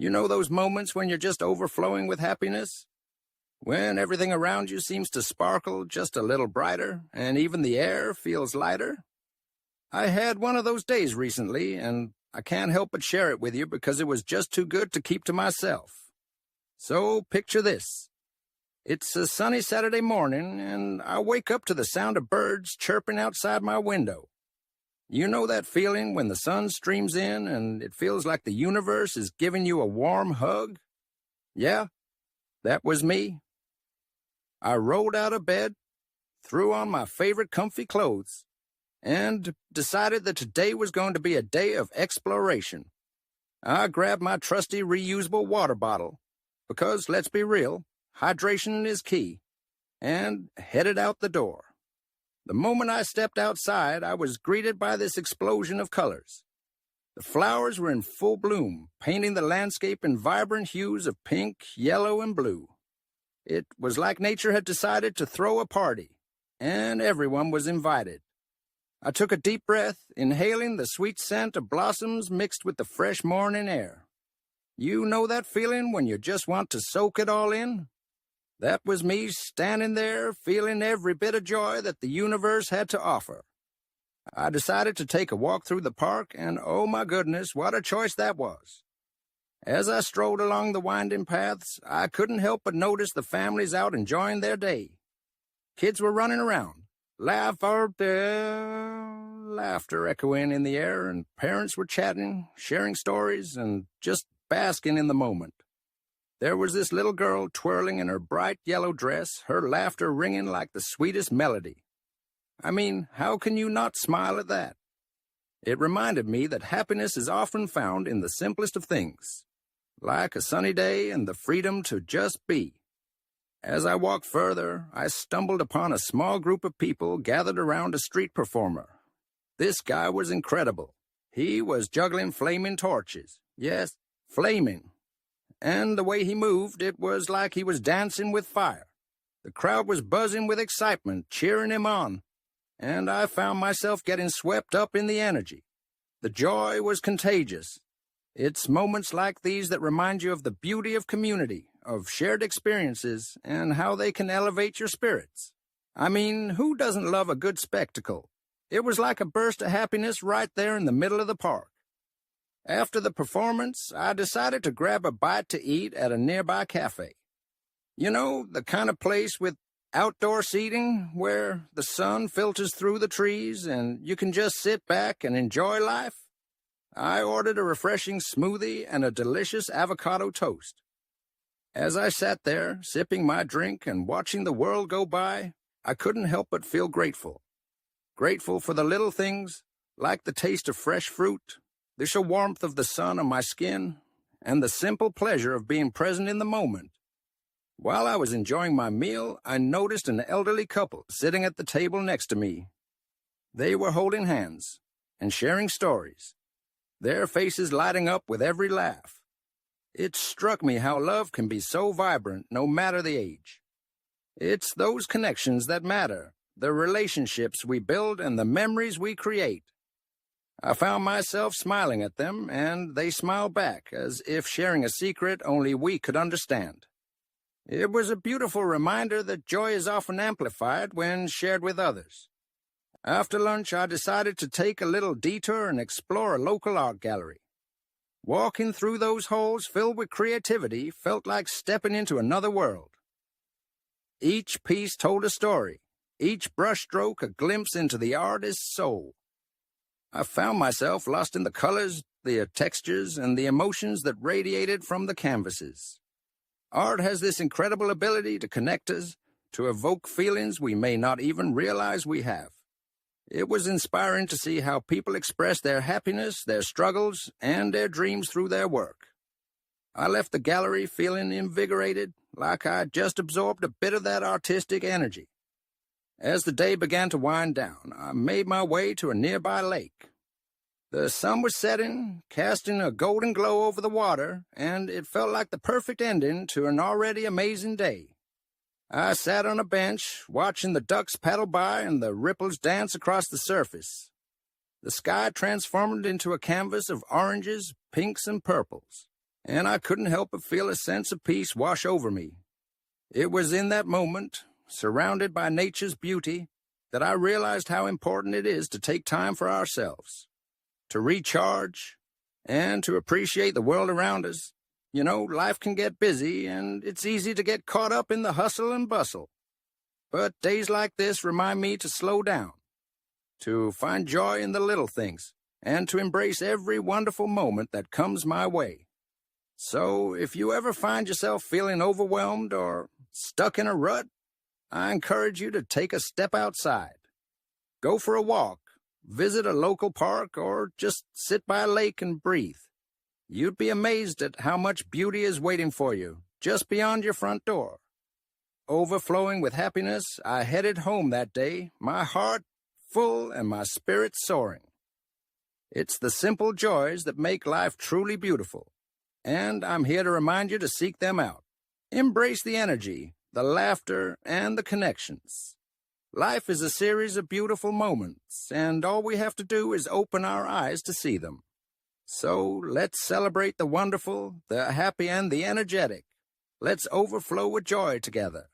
You know those moments when you're just overflowing with happiness? When everything around you seems to sparkle just a little brighter, and even the air feels lighter? I had one of those days recently, and I can't help but share it with you because it was just too good to keep to myself. So picture this. It's a sunny Saturday morning, and I wake up to the sound of birds chirping outside my window. You know that feeling when the sun streams in and it feels like the universe is giving you a warm hug? Yeah, that was me. I rolled out of bed, threw on my favorite comfy clothes, and decided that today was going to be a day of exploration. I grabbed my trusty reusable water bottle, because, let's be real, hydration is key, and headed out the door. The moment I stepped outside, I was greeted by this explosion of colors. The flowers were in full bloom, painting the landscape in vibrant hues of pink, yellow, and blue. It was like nature had decided to throw a party, and everyone was invited. I took a deep breath, inhaling the sweet scent of blossoms mixed with the fresh morning air. You know that feeling when you just want to soak it all in? That was me standing there, feeling every bit of joy that the universe had to offer. I decided to take a walk through the park, and oh my goodness, what a choice that was. As I strolled along the winding paths, I couldn't help but notice the families out enjoying their day. Kids were running around, laughter echoing in the air, and parents were chatting, sharing stories, and just basking in the moment. There was this little girl twirling in her bright yellow dress, her laughter ringing like the sweetest melody. I mean, how can you not smile at that? It reminded me that happiness is often found in the simplest of things, like a sunny day and the freedom to just be. As I walked further, I stumbled upon a small group of people gathered around a street performer. This guy was incredible. He was juggling flaming torches. Yes, flaming. And the way he moved, it was like he was dancing with fire. The crowd was buzzing with excitement, cheering him on, and I found myself getting swept up in the energy. The joy was contagious. It's moments like these that remind you of the beauty of community, of shared experiences, and how they can elevate your spirits. I mean, who doesn't love a good spectacle? It was like a burst of happiness right there in the middle of the park. After the performance, I decided to grab a bite to eat at a nearby cafe. You know, the kind of place with outdoor seating where the sun filters through the trees and you can just sit back and enjoy life? I ordered a refreshing smoothie and a delicious avocado toast. As I sat there, sipping my drink and watching the world go by, I couldn't help but feel grateful. Grateful for the little things, like the taste of fresh fruit, the sure warmth of the sun on my skin, and the simple pleasure of being present in the moment. While I was enjoying my meal, I noticed an elderly couple sitting at the table next to me. They were holding hands and sharing stories, their faces lighting up with every laugh. It struck me how love can be so vibrant no matter the age. It's those connections that matter, the relationships we build and the memories we create. I found myself smiling at them, and they smiled back, as if sharing a secret only we could understand. It was a beautiful reminder that joy is often amplified when shared with others. After lunch, I decided to take a little detour and explore a local art gallery. Walking through those halls filled with creativity felt like stepping into another world. Each piece told a story, each brushstroke a glimpse into the artist's soul. I found myself lost in the colors, the textures, and the emotions that radiated from the canvases. Art has this incredible ability to connect us, to evoke feelings we may not even realize we have. It was inspiring to see how people express their happiness, their struggles, and their dreams through their work. I left the gallery feeling invigorated, like I'd just absorbed a bit of that artistic energy. As the day began to wind down, I made my way to a nearby lake. The sun was setting, casting a golden glow over the water, and it felt like the perfect ending to an already amazing day. I sat on a bench, watching the ducks paddle by and the ripples dance across the surface. The sky transformed into a canvas of oranges, pinks, and purples, and I couldn't help but feel a sense of peace wash over me. It was in that moment, surrounded by nature's beauty, that I realized how important it is to take time for ourselves, to recharge, and to appreciate the world around us. You know, life can get busy, and it's easy to get caught up in the hustle and bustle. But days like this remind me to slow down, to find joy in the little things, and to embrace every wonderful moment that comes my way. So, if you ever find yourself feeling overwhelmed or stuck in a rut, I encourage you to take a step outside. Go for a walk, visit a local park, or just sit by a lake and breathe. You'd be amazed at how much beauty is waiting for you just beyond your front door. Overflowing with happiness, I headed home that day, my heart full and my spirit soaring. It's the simple joys that make life truly beautiful, and I'm here to remind you to seek them out. Embrace the energy, the laughter, and the connections. Life is a series of beautiful moments, and all we have to do is open our eyes to see them. So let's celebrate the wonderful, the happy, and the energetic. Let's overflow with joy together.